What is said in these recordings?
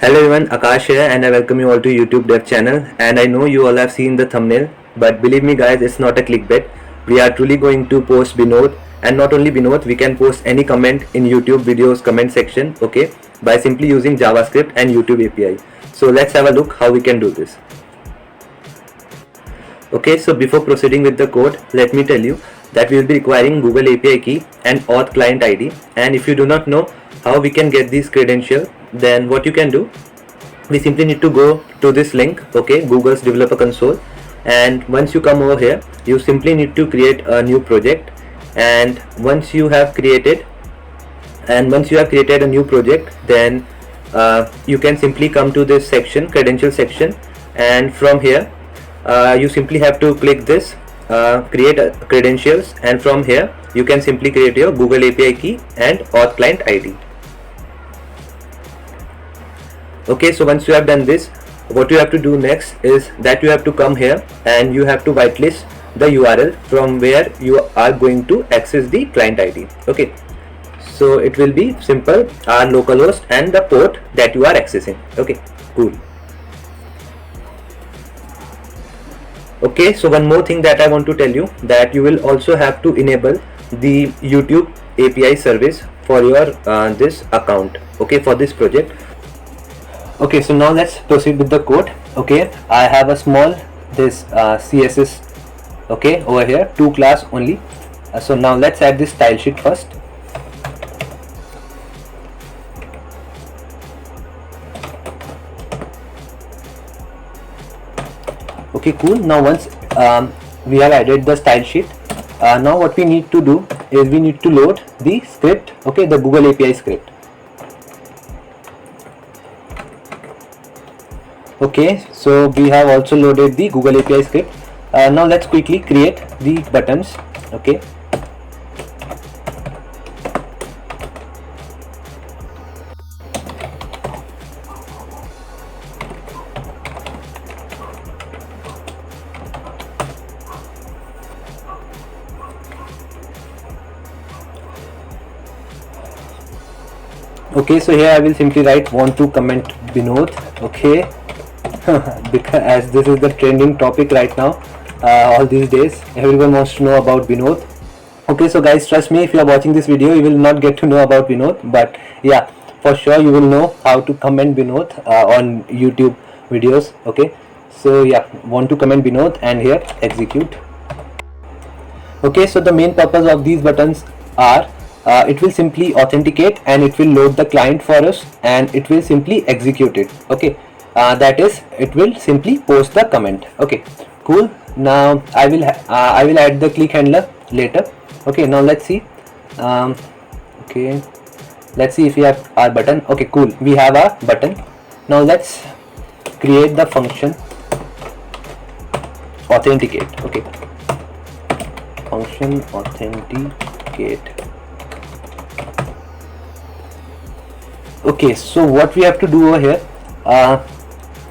Hello everyone, Akash here and I welcome you all to YouTube Dev channel. And I know you all have seen the thumbnail, but believe me guys, it's not a clickbait. We are truly going to post Binod, and not only Binod, we can post any comment in YouTube videos comment section, okay, by simply using JavaScript and YouTube API. So let's have a look how we can do this. Okay, so before proceeding with the code, let me tell you that we will be requiring Google API key and auth client ID. And if you do not know how we can get these credentials, then what you can do, we simply need to go to this link, okay, Google's developer console. And once you come over here, you simply need to create a new project. And once you have created a new project, then you can simply come to this section, credential section, and from here you simply have to click this create credentials, and from here you can simply create your Google API key and auth client ID. Okay, so once you have done this, what you have to do next is that you have to come here and you have to whitelist the URL from where you are going to access the client ID. Okay, so it will be simple, our localhost and the port that you are accessing. Okay, cool. Okay, so one more thing that I want to tell you, that you will also have to enable the YouTube API service for your this account, okay, for this project. Okay, so now let's proceed with the code. Okay, I have a small this CSS, okay, over here, 2 class only. So now let's add this style sheet first. Okay, cool. Now once we have added the style sheet, now what we need to do is we need to load the script, okay, the Google API script. Okay, so we have also loaded the Google API script. Now let's quickly create the buttons. Okay, okay, so here I will simply write want to comment Binod. Okay, because as this is the trending topic right now, all these days everyone wants to know about Binod. Okay, so guys, trust me, if you are watching this video you will not get to know about Binod, but yeah, for sure you will know how to comment Binod on YouTube videos. Okay, so yeah, want to comment Binod and here execute. Okay, so the main purpose of these buttons are it will simply authenticate and it will load the client for us and it will simply execute it. Okay, that is, it will simply post the comment. Okay, cool. Now I will add the click handler later. Okay, now let's see. Okay, let's see if we have our button. Okay, cool, we have our button. Now let's create the function authenticate. Okay, function authenticate. Okay, so what we have to do over here,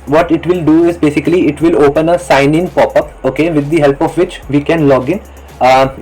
what it will do is basically it will open a sign in pop-up, okay, with the help of which we can log in.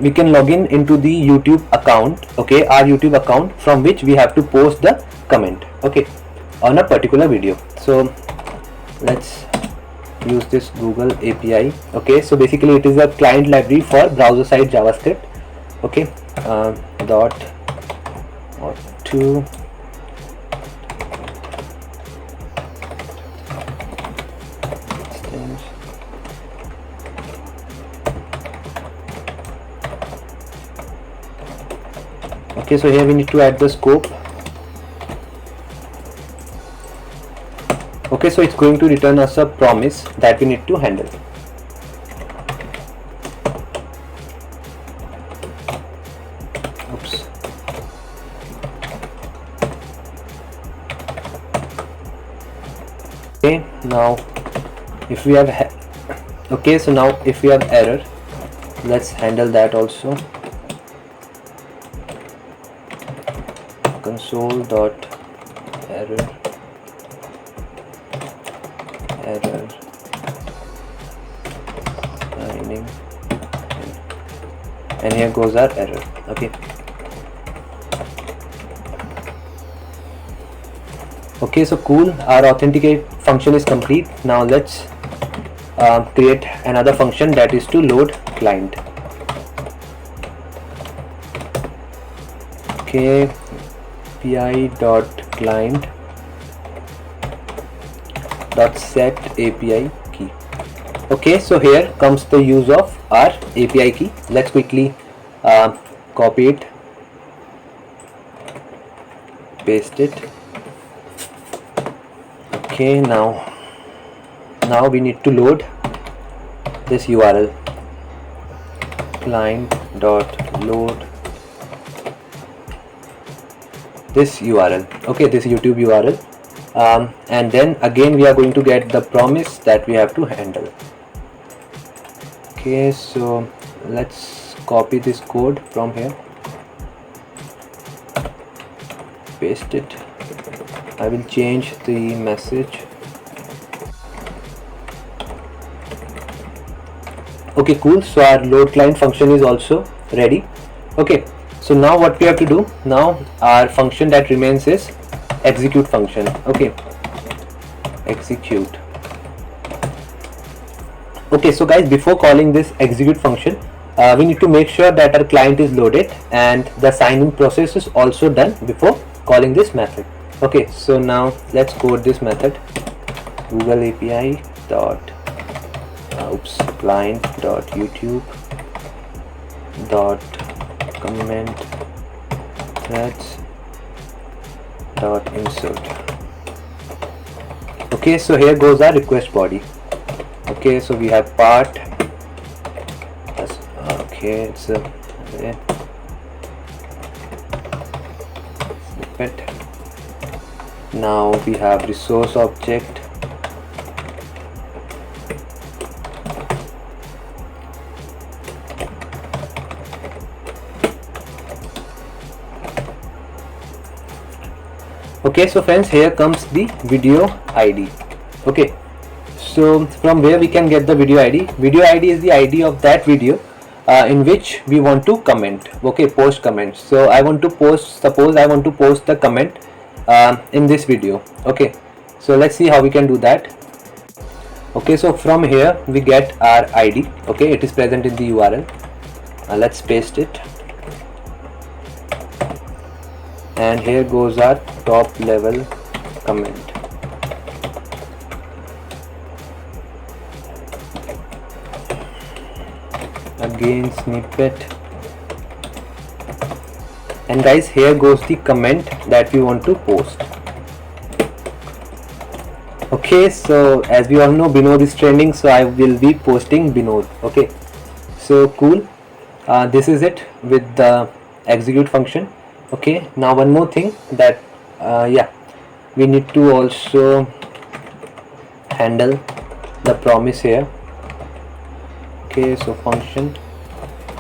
We can log in into the YouTube account, okay, our YouTube account from which we have to post the comment, okay, on a particular video. So let's use this Google API. Okay, so basically it is a client library for browser side JavaScript. Okay, dot to okay, so here we need to add the scope. Okay, so it's going to return us a promise that we need to handle. Oops. Okay, now if we have okay, so now if we have error, let's handle that also. Console dot error finding, and here goes our error. Okay, Okay, so cool, our authenticate function is complete. Now let's create another function, that is to load client. Okay, API dot client dot set API key. Okay, so here comes the use of our API key. Let's quickly copy it, paste it. Okay, now we need to load this URL, client dot load this URL. Okay, this YouTube URL, and then again we are going to get the promise that we have to handle. Okay, so let's copy this code from here, paste it. I will change the message. Okay, cool, so our load client function is also ready. Okay, so now what we have to do, now our function that remains is execute function. Okay, execute. Okay, so guys, before calling this execute function, we need to make sure that our client is loaded and the sign-in process is also done before calling this method. Okay, so now let's code this method, Google API dot client dot YouTube dot comment threads dot insert. Okay, so here goes our request body. Okay, so we have part. Okay, it's a snippet. Now we have resource object. Okay, so friends, here comes the video ID. Okay, so from where we can get the video ID? Video ID is the ID of that video in which we want to comment. Okay, post comment. So I want to post, suppose I want to post the comment in this video. Okay, so let's see how we can do that. Okay, so from here we get our ID. Okay, it is present in the URL. Let's paste it, and here goes our top level comment. Again snippet, and guys, here goes the comment that we want to post. Okay, so as we all know, Binod is trending, so I will be posting Binod. Okay, so cool, this is it with the execute function. Okay, now one more thing that yeah, we need to also handle the promise here. Okay, so function,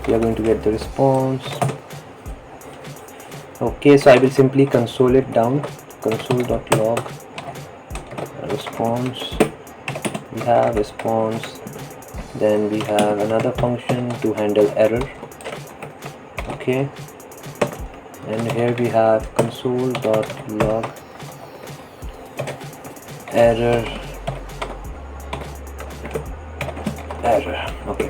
we are going to get the response. Okay, so I will simply console it down, console.log response. We have response, then we have another function to handle error. Okay, and here we have console.log error. Okay.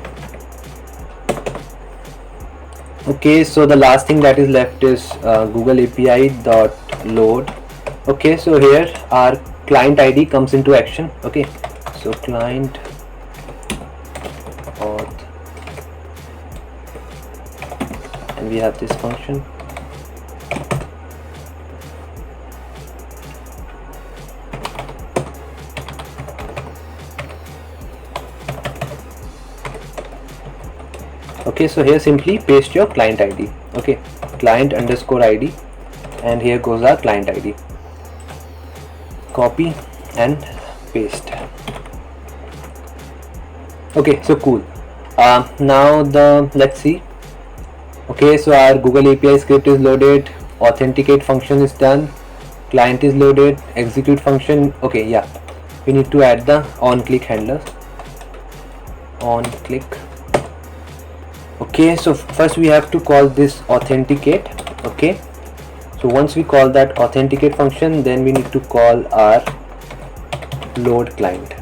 Okay, so the last thing that is left is Google API dot load. Okay, so here our client ID comes into action. Okay, so client auth, and we have this function. Okay, so here simply paste your client ID. Okay, client underscore ID, and here goes our client ID. Copy and paste. Okay, so cool. Now let's see. Okay, so our Google API script is loaded, authenticate function is done, client is loaded, execute function. Okay, yeah, we need to add the on click handler. On click. Okay, so first we have to call this authenticate. Okay, So once we call that authenticate function, then we need to call our load client.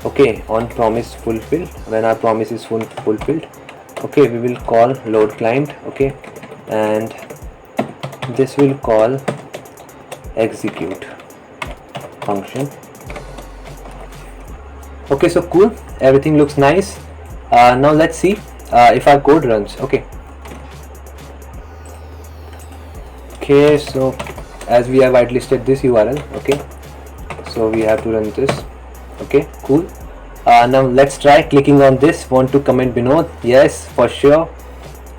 Okay, on promise fulfilled, when our promise is fulfilled, okay, we will call load client. Okay, and this will call execute function. Okay, so cool, everything looks nice. Now let's see if our code runs. Okay, so as we have whitelisted this URL, okay, so we have to run this. Okay, cool. Now let's try clicking on this. Want to comment Binod? Yes, for sure.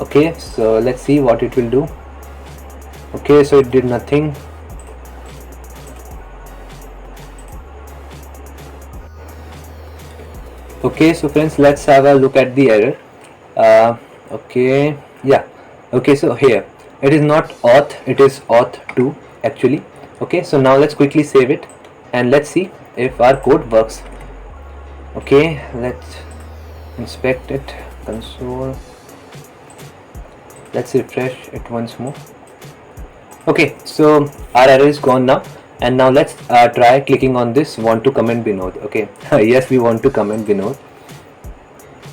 Okay, so let's see what it will do. Okay, so it did nothing. Okay, so friends, let's have a look at the error. Okay, yeah. Okay, so here it is not auth, it is auth2 actually. Okay, so now let's quickly save it and let's see if our code works. Okay, let's inspect it, console. Let's refresh it once more. Okay, so our error is gone now, and now let's try clicking on this want to comment Binod. Okay, yes, we want to comment Binod.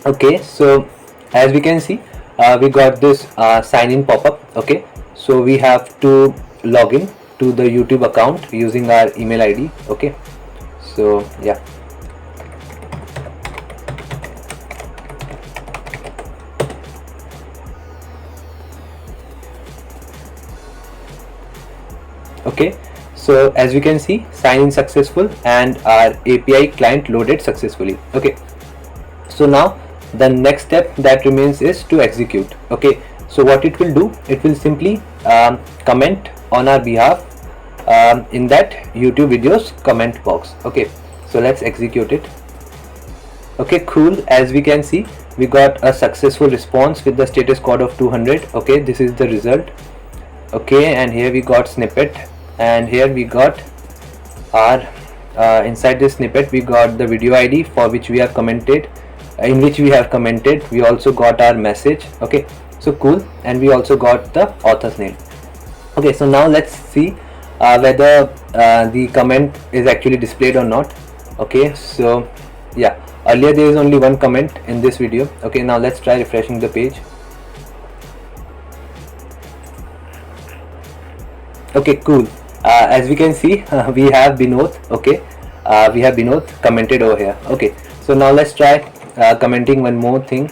Okay, so as we can see, we got this sign in pop-up. Okay, so we have to log in to the YouTube account using our email ID. Okay, so yeah. Okay, so as we can see, sign in successful and our API client loaded successfully. Okay, so now the next step that remains is to execute. Okay, so what it will do, it will simply comment on our behalf in that YouTube videos comment box. Okay, so let's execute it. Okay, cool, as we can see, we got a successful response with the status code of 200. Okay, this is the result. Okay, and here we got snippet, and here we got our inside this snippet we got the video ID for which we have commented, in which we have commented. We also got our message. Okay, so cool, and we also got the author's name. Okay, so now let's see whether the comment is actually displayed or not. Okay, so yeah, earlier there is only one comment in this video. Okay, now let's try refreshing the page. Okay, cool, as we can see, we have Binod. Okay, we have Binod commented over here. Okay, so now let's try commenting one more thing.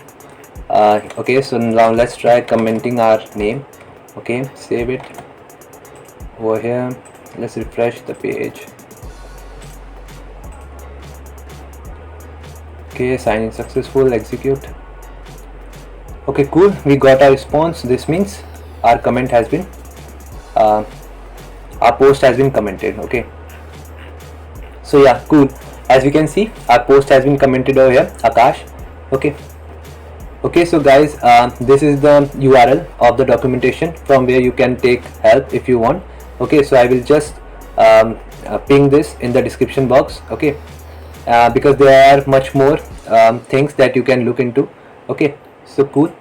Okay, so now let's try commenting our name. Okay, save it over here. Let's refresh the page. Okay, sign in successful, execute. Okay, cool, we got our response. This means our comment has been our post has been commented. Okay, so yeah, cool, as we can see, our post has been commented over here, Akash. Okay, so guys, this is the URL of the documentation from where you can take help if you want. Okay, so I will just ping this in the description box. Okay, because there are much more things that you can look into. Okay, so cool.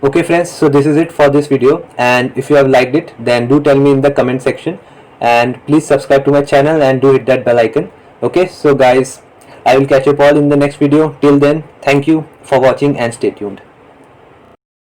Okay friends, so this is it for this video, and if you have liked it, then do tell me in the comment section, and please subscribe to my channel and do hit that bell icon. Okay, so guys, I will catch up all in the next video. Till then, thank you for watching and stay tuned.